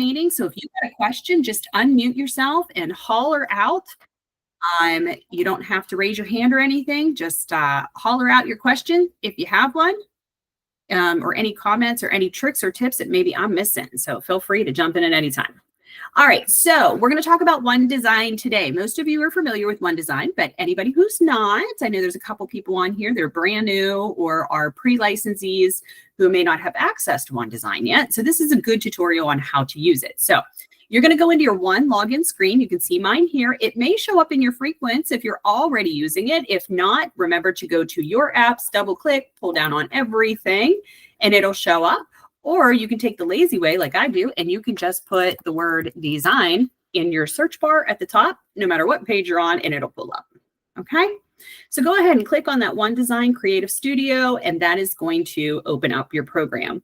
meeting. So if you've got a question, just unmute yourself and holler out. You don't have to raise your hand or anything. Just holler out your question if you have one, or any comments or any tricks or tips that maybe I'm missing. So feel free to jump in at any time. All right, so we're going to talk about One Design today. Most of you are familiar with One Design, but anybody who's not, I know there's a couple people on here that are brand new or are pre-licensees who may not have access to One Design yet. So this is a good tutorial on how to use it. So you're going to go into your One login screen. You can see mine here. It may show up in your frequents if you're already using it. If not, remember to go to your apps, double click, pull down on everything, and it'll show up. Or you can take the lazy way like I do, and you can just put the word design in your search bar at the top, no matter what page you're on, and it'll pull up. Okay, so go ahead and click on that One Design Creative Studio, and that is going to open up your program.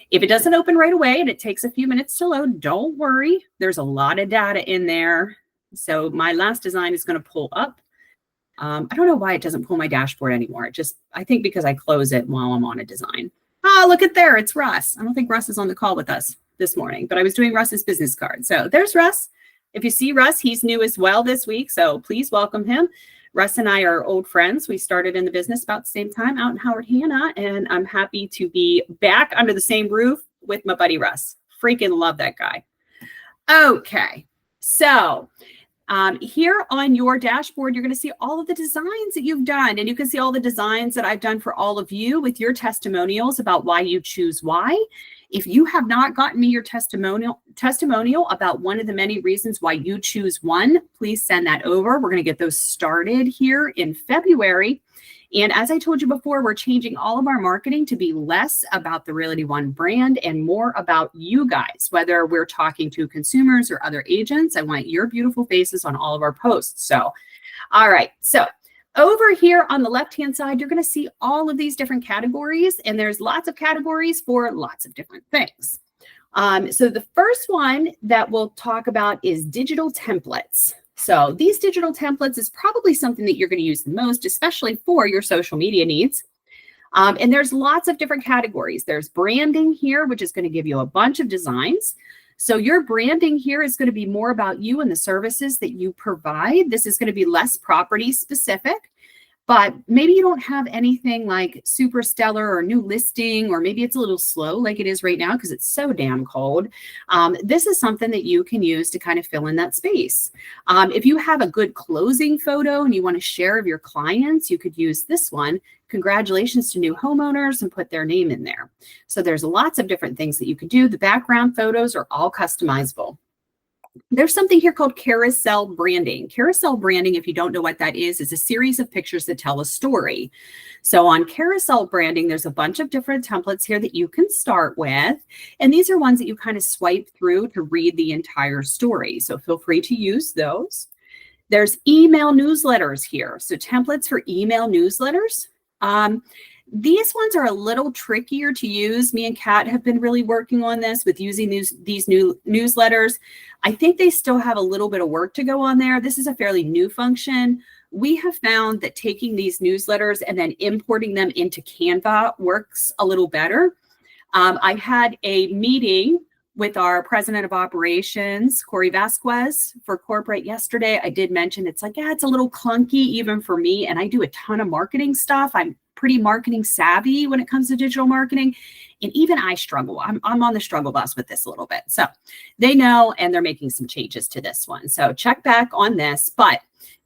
If it doesn't open right away and it takes a few minutes to load, don't worry. There's a lot of data in there. So my last design is going to pull up. I don't know why it doesn't pull my dashboard anymore. I think because I close it while I'm on a design. Oh, look at there. It's Russ. I don't think Russ is on the call with us this morning, but I was doing Russ's business card. So there's Russ. If you see Russ, he's new as well this week. So please welcome him. Russ and I are old friends. We started in the business about the same time out in Howard Hanna, and I'm happy to be back under the same roof with my buddy Russ. Freaking love that guy. Okay, so here on your dashboard, you're going to see all of the designs that you've done, and you can see all the designs that I've done for all of you with your testimonials about why you choose why. If you have not gotten me your testimonial about one of the many reasons why you choose one, please send that over. We're going to get those started here in February. And as I told you before, we're changing all of our marketing to be less about the Realty One brand and more about you guys, whether we're talking to consumers or other agents. I want your beautiful faces on all of our posts. So, all right. So over here on the left-hand side, you're going to see all of these different categories, and there's lots of categories for lots of different things. So the first one that we'll talk about is digital templates. So these digital templates is probably something that you're going to use the most, especially for your social media needs. And there's lots of different categories. There's branding here, which is going to give you a bunch of designs. So your branding here is going to be more about you and the services that you provide. This is going to be less property specific, but maybe you don't have anything like super stellar or new listing, or maybe it's a little slow like it is right now because it's so damn cold. This is something that you can use to kind of fill in that space. If you have a good closing photo and you want to share of your clients, you could use this one. Congratulations to new homeowners, and put their name in there. So there's lots of different things that you could do. The background photos are all customizable. There's something here called carousel branding. Carousel branding, if you don't know what that is a series of pictures that tell a story. So on carousel branding, there's a bunch of different templates here that you can start with. And these are ones that you kind of swipe through to read the entire story. So feel free to use those. There's email newsletters here. So templates for email newsletters. These ones are a little trickier to use. Me and Kat have been really working on this with using these new newsletters. I think they still have a little bit of work to go on there. This is a fairly new function. We have found that taking these newsletters and then importing them into Canva works a little better. I had a meeting with our president of operations, Corey Vasquez, for corporate yesterday. I did mention it's like, yeah, it's a little clunky even for me. And I do a ton of marketing stuff. I'm pretty marketing savvy when it comes to digital marketing. And even I struggle. I'm on the struggle bus with this a little bit. So they know, and they're making some changes to this one. So check back on this. But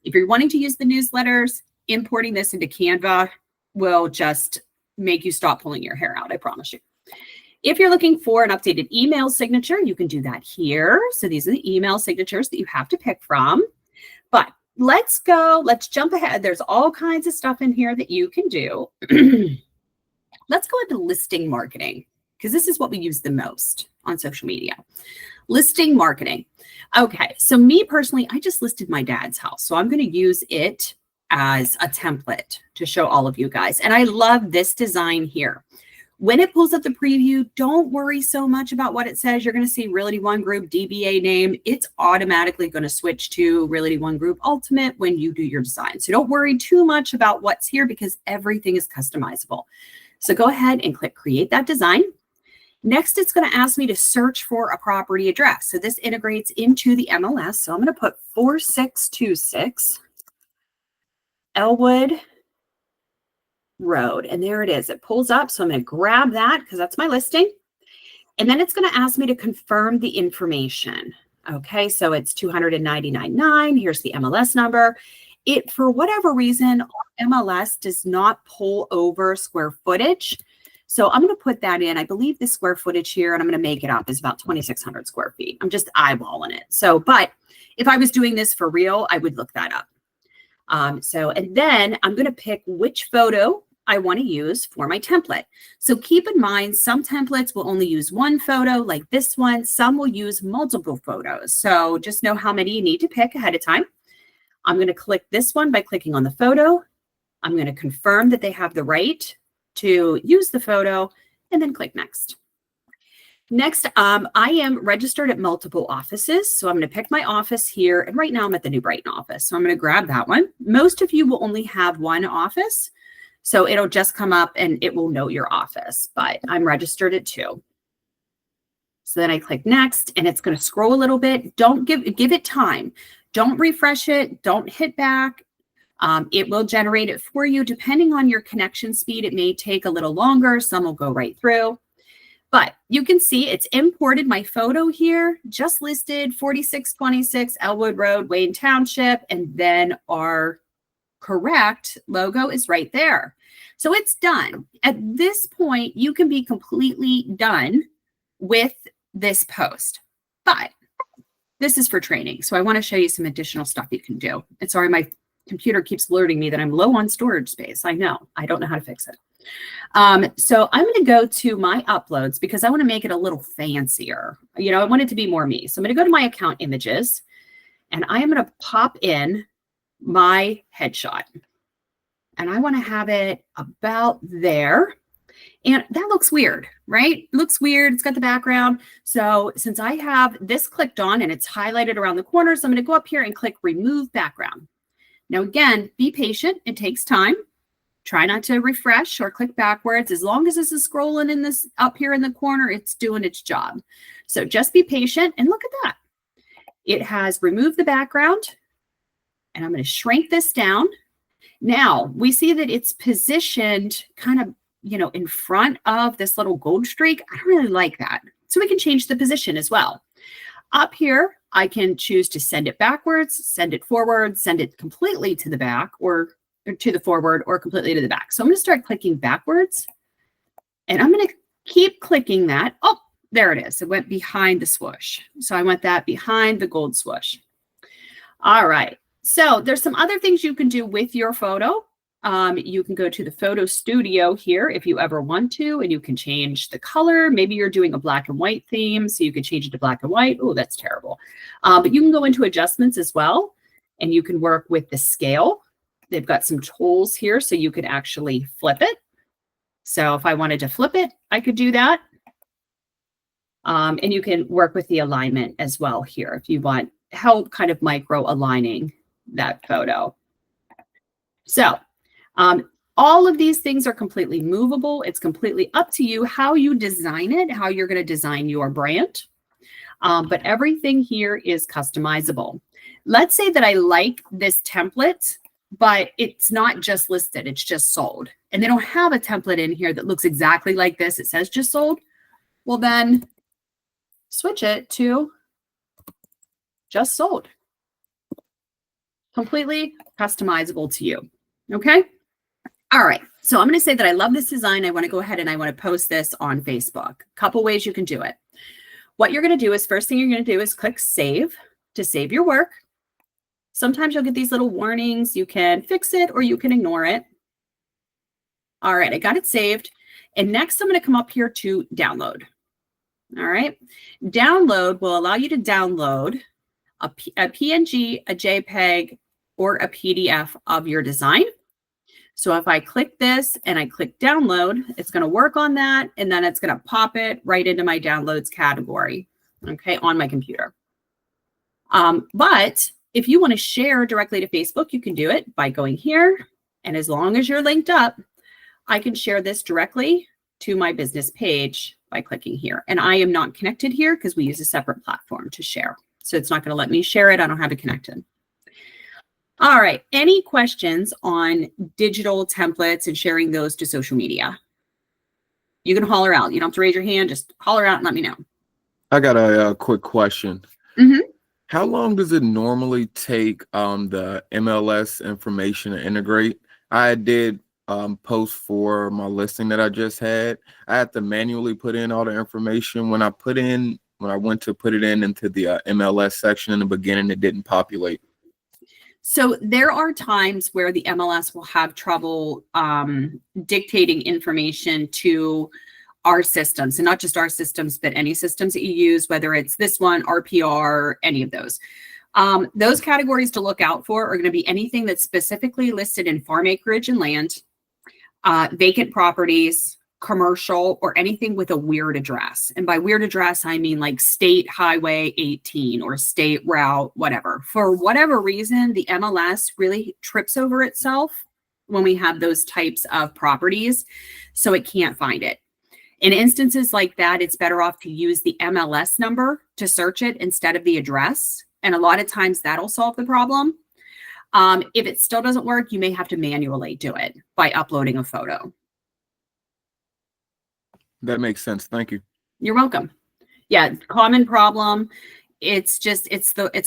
if you're wanting to use the newsletters, importing this into Canva will just make you stop pulling your hair out, I promise you. If you're looking for an updated email signature, you can do that here. So these are the email signatures that you have to pick from. But let's jump ahead. There's all kinds of stuff in here that you can do. Let's go into listing marketing, because this is what we use the most on social media. Listing marketing. Okay, so me personally, I just listed my dad's house. So I'm going to use it as a template to show all of you guys. And I love this design here. When it pulls up the preview, don't worry so much about what it says. You're going to see Realty One Group DBA name. It's automatically going to switch to Realty One Group Ultimate when you do your design. So don't worry too much about what's here because everything is customizable. So go ahead and click Create that design. Next, it's going to ask me to search for a property address. So this integrates into the MLS. So I'm going to put 4626 Elwood Road. And there it is. It pulls up. So I'm going to grab that because that's my listing. And then it's going to ask me to confirm the information. Okay, so it's 299.9. Here's the MLS number. It, for whatever reason, MLS does not pull over square footage. So I'm going to put that in. I believe the square footage here, and I'm going to make it up, is about 2,600 square feet. I'm just eyeballing it. So, but if I was doing this for real, I would look that up. And then I'm going to pick which photo I want to use for my template. So keep in mind, some templates will only use one photo like this one. Some will use multiple photos. So just know how many you need to pick ahead of time. I'm going to click this one by clicking on the photo. I'm going to confirm that they have the right to use the photo and then click next. Next, I am registered at multiple offices. So I'm going to pick my office here. And right now I'm at the New Brighton office. So I'm going to grab that one. Most of you will only have one office. So it'll just come up and it will know your office, but I'm registered at 2. So then I click next and it's going to scroll a little bit. Don't give it time. Don't refresh it. Don't hit back. It will generate it for you. Depending on your connection speed, it may take a little longer. Some will go right through. But you can see it's imported my photo here, just listed 4626 Elwood Road, Wayne Township, and then our correct logo is right there. So it's done. At this point, you can be completely done with this post. But this is for training. So I want to show you some additional stuff you can do. And sorry, my computer keeps alerting me that I'm low on storage space. I know. I don't know how to fix it. So I'm going to go to my uploads because I want to make it a little fancier. You know, I want it to be more me. So I'm going to go to my account images and I am going to pop in my headshot. And I want to have it about there. And that looks weird, right? It looks weird. It's got the background. So since I have this clicked on and it's highlighted around the corners, I'm going to go up here and click remove background. Now, again, be patient. It takes time. Try not to refresh or click backwards. As long as this is scrolling in this up here in the corner, it's doing its job. So just be patient and look at that. It has removed the background and I'm going to shrink this down. Now we see that it's positioned kind of, you know, in front of this little gold streak. I don't really like that. So we can change the position as well. Up here, I can choose to send it backwards, send it forward, send it completely to the back or to the forward or completely to the back. So I'm going to start clicking backwards and I'm going to keep clicking that. Oh, there it is. It went behind the swoosh. So I want that behind the gold swoosh. All right. So there's some other things you can do with your photo. You can go to the photo studio here if you ever want to, and you can change the color. Maybe you're doing a black and white theme, so you can change it to black and white. Oh, that's terrible. But you can go into adjustments as well, and you can work with the scale. They've got some tools here, so you could actually flip it. So if I wanted to flip it, I could do that. And you can work with the alignment as well here if you want help kind of micro aligning that photo. So all of these things are completely movable. It's completely up to you how you design it, how you're going to design your brand. But everything here is customizable. Let's say that I like this template, but it's not just listed, it's just sold. And they don't have a template in here that looks exactly like this. It says just sold. Well, then switch it to just sold. Completely customizable to you. Okay. All right. So I'm going to say that I love this design. I want to go ahead and I want to post this on Facebook. Couple ways you can do it. What you're going to do is first thing you're going to do is click save to save your work. Sometimes you'll get these little warnings. You can fix it or you can ignore it. All right. I got it saved. And next I'm going to come up here to download. All right. Download will allow you to download a PNG, a JPEG, or a PDF of your design. So if I click this and I click download, it's going to work on that. And then it's going to pop it right into my downloads category, okay, on my computer. But if you want to share directly to Facebook, you can do it by going here. And as long as you're linked up, I can share this directly to my business page by clicking here. And I am not connected here because we use a separate platform to share. So it's not going to let me share it. I don't have it connected. All right. Any questions on digital templates and sharing those to social media? You can holler out. You don't have to raise your hand. Just holler out and let me know. I got a quick question. Mm-hmm. How long does it normally take the MLS information to integrate? I did post for my listing that I just had. I had to manually put in all the information. When I went to put it into the MLS section in the beginning, it didn't populate. So there are times where the MLS will have trouble dictating information to our systems, and not just our systems, but any systems that you use, whether it's this one, RPR, any of those. Those categories to look out for are going to be anything that's specifically listed in farm acreage and land, vacant properties, commercial, or anything with a weird address. And by weird address, I mean like State Highway 18 or State Route, whatever. For whatever reason, the MLS really trips over itself when we have those types of properties, so it can't find it. In instances like that, it's better off to use the MLS number to search it instead of the address. And a lot of times that'll solve the problem. If it still doesn't work, you may have to manually do it by uploading a photo. That makes sense. Thank you. You're welcome. Yeah, common problem. It's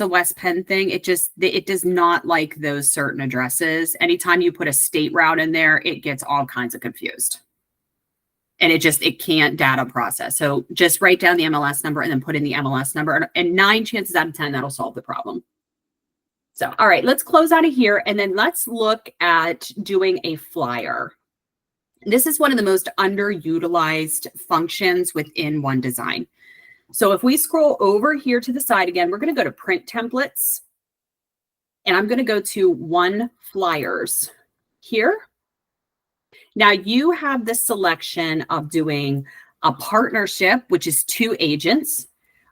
a West Penn thing. It does not like those certain addresses. Anytime you put a state route in there, it gets all kinds of confused. And it can't data process. So just write down the MLS number and then put in the MLS number. And 9 chances out of 10, that'll solve the problem. So, all right, let's close out of here. And then let's look at doing a flyer. This is one of the most underutilized functions within OneDesign. So if we scroll over here to the side again, we're going to go to print templates. And I'm going to go to One Flyers here. Now you have the selection of doing a partnership, which is 2 agents,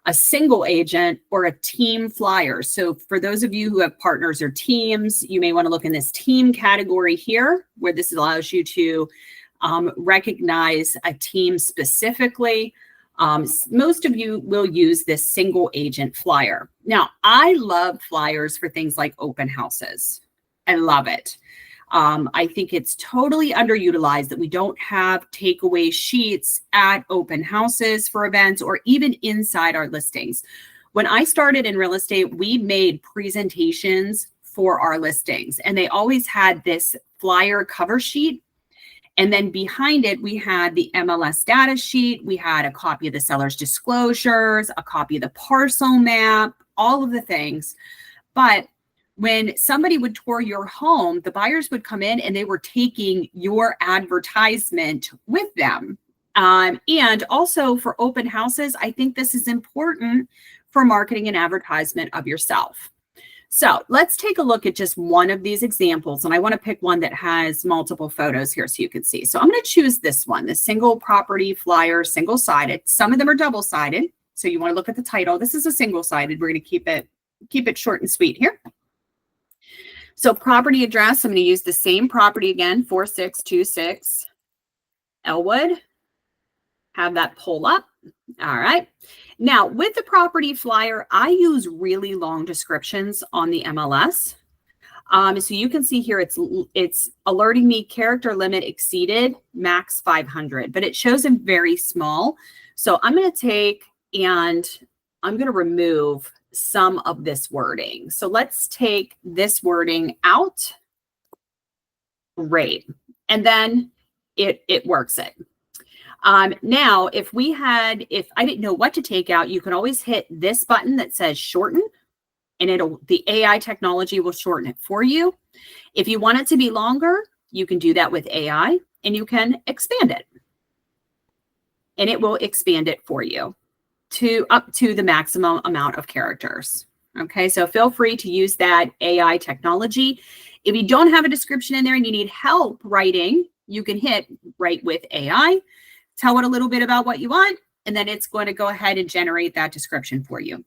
a single agent, or a team flyer. So for those of you who have partners or teams, you may want to look in this team category here, where this allows you to recognize a team specifically. Most of you will use this single agent flyer. Now, I love flyers for things like open houses. I love it. I think it's totally underutilized that we don't have takeaway sheets at open houses for events or even inside our listings. When I started in real estate, we made presentations for our listings, and they always had this flyer cover sheet. And then behind it, we had the MLS data sheet. We had a copy of the seller's disclosures, a copy of the parcel map, all of the things. But when somebody would tour your home, the buyers would come in and they were taking your advertisement with them. And also for open houses, I think this is important for marketing and advertisement of yourself. So let's take a look at just one of these examples. And I want to pick one that has multiple photos here so you can see. So I'm going to choose this one, the single property flyer, single-sided. Some of them are double-sided. So you want to look at the title. This is a single-sided. We're going to keep it short and sweet here. So property address, I'm going to use the same property again, 4626 Elwood. Have that pull up. All right. Now with the property flyer, I use really long descriptions on the MLS. So you can see here, it's alerting me character limit exceeded, max 500, but it shows them very small. So I'm going to take and I'm going to remove some of this wording. So let's take this wording out. Great. And then it works it. Now, if I didn't know what to take out, you can always hit this button that says shorten, and the AI technology will shorten it for you. If you want it to be longer, you can do that with AI, and you can expand it. And it will expand it for you to up to the maximum amount of characters. Okay, so feel free to use that AI technology. If you don't have a description in there and you need help writing, you can hit write with AI, tell it a little bit about what you want, and then it's going to go ahead and generate that description for you.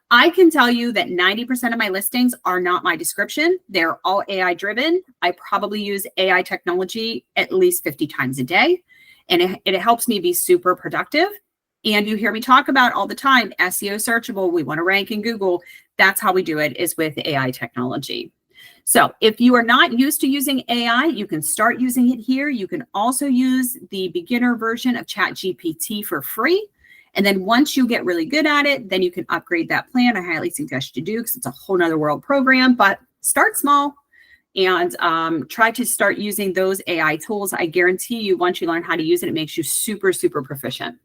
I can tell you that 90% of my listings are not my description. They're all AI driven. I probably use AI technology at least 50 times a day. and it helps me be super productive. And you hear me talk about all the time, SEO searchable. We want to rank in Google. That's how we do it, is with AI technology. So if you are not used to using AI, you can start using it here. You can also use the beginner version of ChatGPT for free. And then once you get really good at it, then you can upgrade that plan. I highly suggest you do, because it's a whole nother world program. But start small and try to start using those AI tools. I guarantee you, once you learn how to use it, it makes you super, super proficient.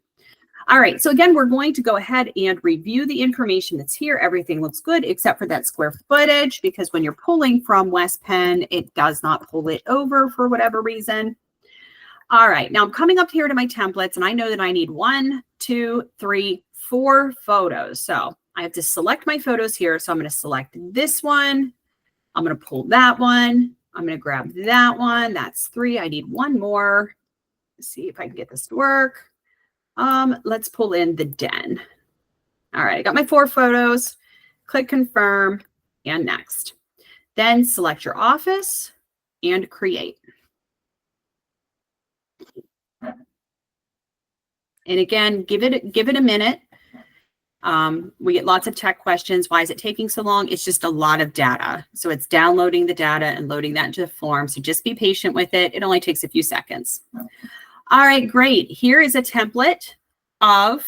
All right, so again, we're going to go ahead and review the information that's here. Everything looks good except for that square footage, because when you're pulling from West Penn, it does not pull it over for whatever reason. All right, now I'm coming up here to my templates, and I know that I need 1, 2, 3, 4 photos. So I have to select my photos here. So I'm going to select this one. I'm going to pull that one. I'm going to grab that one. That's 3. I need 1 more. Let's see if I can get this to work. Let's pull in the den. All right, I got my 4 photos. Click confirm and next. Then select your office and create. And again, give it a minute. We get lots of tech questions. Why is it taking so long? It's just a lot of data. So it's downloading the data and loading that into the form. So just be patient with it. It only takes a few seconds. All right, great. Here is a template of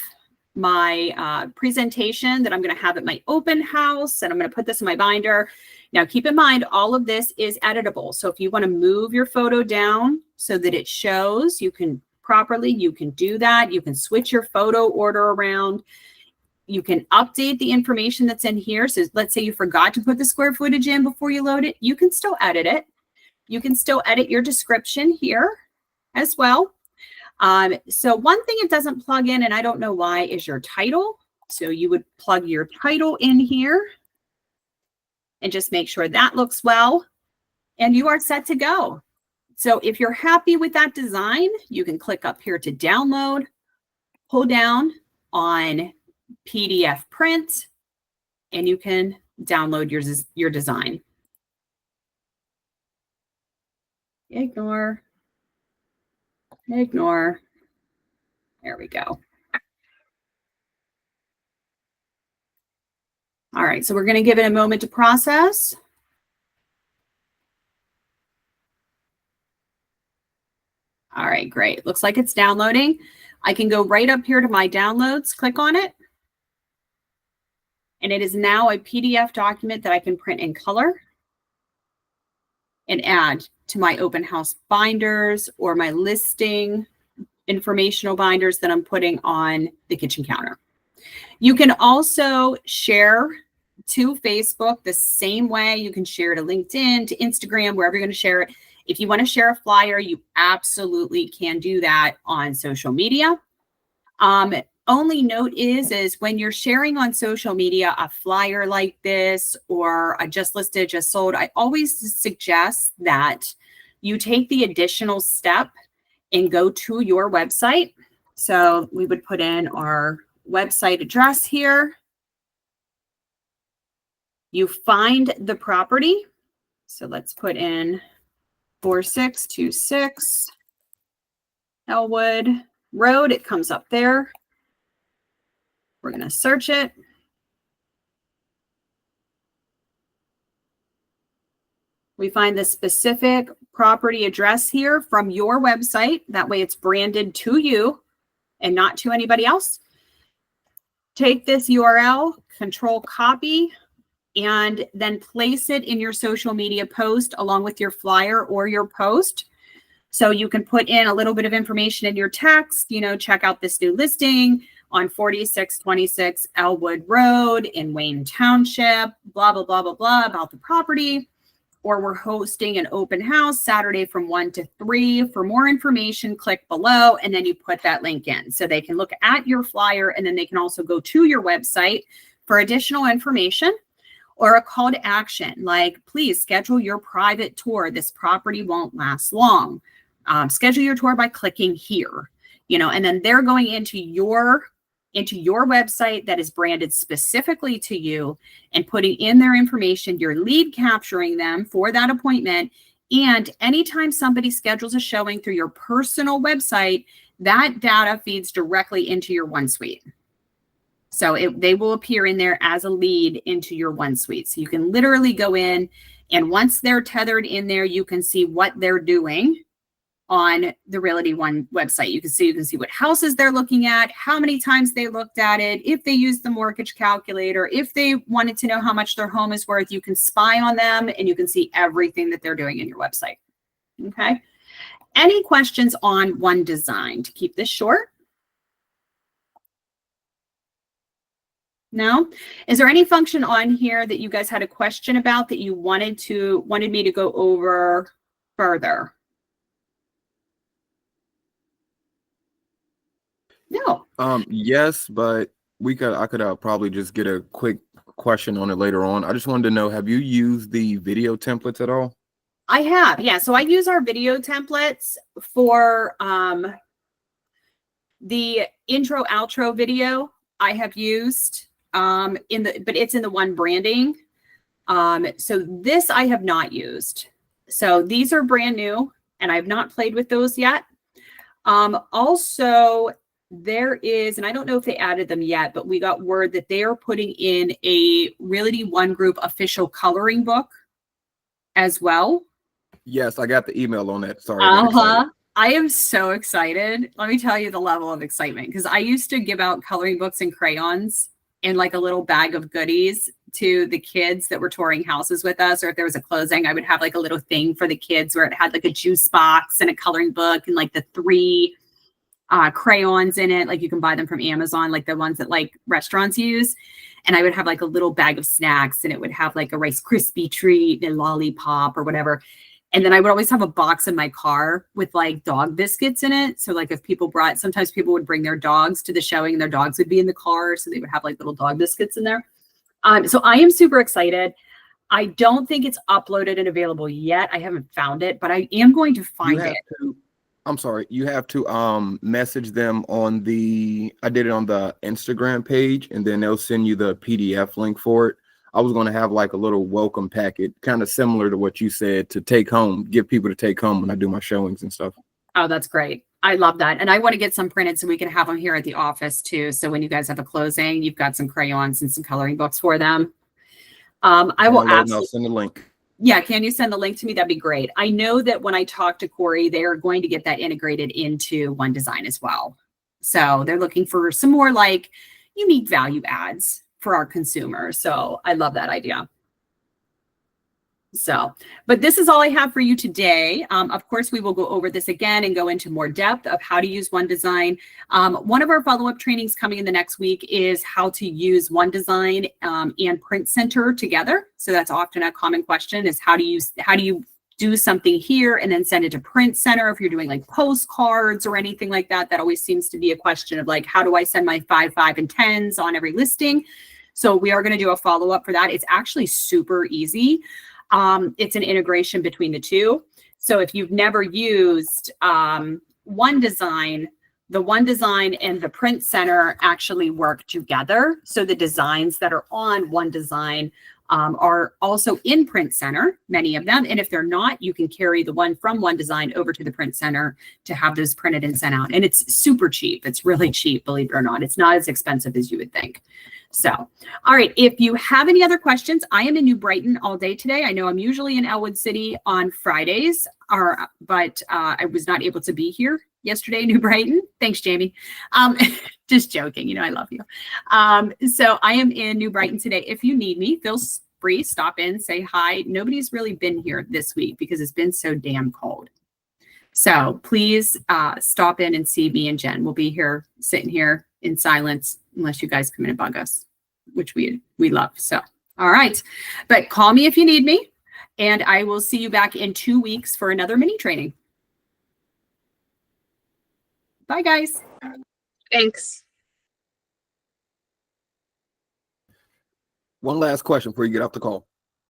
my presentation that I'm going to have at my open house, and I'm going to put this in my binder. Now, keep in mind, all of this is editable. So if you want to move your photo down so that it shows you can properly, you can do that. You can switch your photo order around. You can update the information that's in here. So let's say you forgot to put the square footage in before you load it. You can still edit it. You can still edit your description here as well. So one thing it doesn't plug in, and I don't know why, is your title. So you would plug your title in here and just make sure that looks well, and you are set to go. So if you're happy with that design, you can click up here to download, pull down on PDF print, and you can download your design. Ignore. There we go. All right, so we're going to give it a moment to process. All right, great. Looks like it's downloading. I can go right up here to my downloads, click on it. And it is now a PDF document that I can print in color and add to my open house binders or my listing informational binders that I'm putting on the kitchen counter. You can also share to Facebook the same way. You can share to LinkedIn, to Instagram, wherever you're going to share it. If you want to share a flyer, you absolutely can do that on social media. Only note is when you're sharing on social media a flyer like this or a just listed, just sold, I always suggest that you take the additional step and go to your website. So we would put in our website address here. You find the property. So let's put in 4626 Elwood Road. It comes up there. We're going to search it. We find the specific property address here from your website. That way it's branded to you and not to anybody else. Take this URL, control copy, and then place it in your social media post along with your flyer or your post. So you can put in a little bit of information in your text, check out this new listing on 4626 Elwood Road in Wayne Township, blah, blah, blah, blah, blah about the property. Or we're hosting an open house Saturday from 1 to 3. For more information, click below, and then you put that link in. So they can look at your flyer, and then they can also go to your website for additional information or a call to action, like, please schedule your private tour. This property won't last long. Schedule your tour by clicking here, and then they're going into your website that is branded specifically to you and putting in their information. You're lead capturing them for that appointment. And anytime somebody schedules a showing through your personal website, that data feeds directly into your OneSuite. So they will appear in there as a lead into your OneSuite. So you can literally go in, and once they're tethered in there, you can see what they're doing on the Realty One website. You can see what houses they're looking at, how many times they looked at it, if they used the mortgage calculator, if they wanted to know how much their home is worth. You can spy on them, and you can see everything that they're doing in your website. Okay. Any questions on One Design to keep this short? No? Is there any function on here that you guys had a question about that you wanted me to go over further? No. Yes, but I could probably just get a quick question on it later on. I just wanted to know, have you used the video templates at all? I have, yeah. So I use our video templates for the intro outro video. I have used but it's in the One branding. So this I have not used. So these are brand new, and I've not played with those yet. Also, there is, and I don't know if they added them yet, but we got word that they are putting in a Realty One Group official coloring book as well. Yes, I got the email on that. Sorry. I am so excited. Let me tell you the level of excitement, because I used to give out coloring books and crayons in like a little bag of goodies to the kids that were touring houses with us, or if there was a closing, I would have like a little thing for the kids where it had like a juice box and a coloring book and like the 3 crayons in it. Like you can buy them from Amazon, like the ones that like restaurants use. And I would have like a little bag of snacks, and it would have like a Rice Krispie treat and a lollipop or whatever. And then I would always have a box in my car with like dog biscuits in it. So like if sometimes people would bring their dogs to the showing, and their dogs would be in the car. So they would have like little dog biscuits in there. So I am super excited. I don't think it's uploaded and available yet. I haven't found it, but I am going to find it. I'm sorry. You have to message them on I did it on the Instagram page, and then they'll send you the PDF link for it. I was going to have like a little welcome packet, kind of similar to what you said, to take home, give people to take home when I do my showings and stuff. Oh, that's great. I love that. And I want to get some printed so we can have them here at the office too. So when you guys have a closing, you've got some crayons and some coloring books for them. I will ask. I'll send the link. Yeah, can you send the link to me? That'd be great. I know that when I talk to Corey, they're going to get that integrated into One Design as well. So they're looking for some more like unique value adds for our consumers. So I love that idea. So, but this is all I have for you today. Of course, we will go over this again and go into more depth of how to use One Design. One of our follow-up trainings coming in the next week is how to use One Design and Print Center together. So that's often a common question, is how do you do something here and then send it to Print Center if you're doing like postcards or anything like that. That always seems to be a question of like, how do I send my 5, 5, and 10s on every listing? So we are going to do a follow-up for that. It's actually super easy. It's an integration between the two. So if you've never used One Design, the One Design and the Print Center actually work together. So the designs that are on One Design are also in Print Center, many of them. And if they're not, you can carry the one from One Design over to the Print Center to have those printed and sent out. And it's super cheap. It's really cheap, believe it or not. It's not as expensive as you would think. So, all right. If you have any other questions, I am in New Brighton all day today. I know I'm usually in Elwood City on Fridays, but I was not able to be here yesterday in New Brighton. Thanks, Jamie. Just joking. You know, I love you. So I am in New Brighton today. If you need me, feel free, stop in, say hi. Nobody's really been here this week because it's been so damn cold. So please stop in and see me and Jen. We'll be here, sitting here in silence, unless you guys come in and bug us, which we love. So, all right. But call me if you need me, and I will see you back in 2 weeks for another mini training. Bye, guys. Thanks. One last question before you get off the call.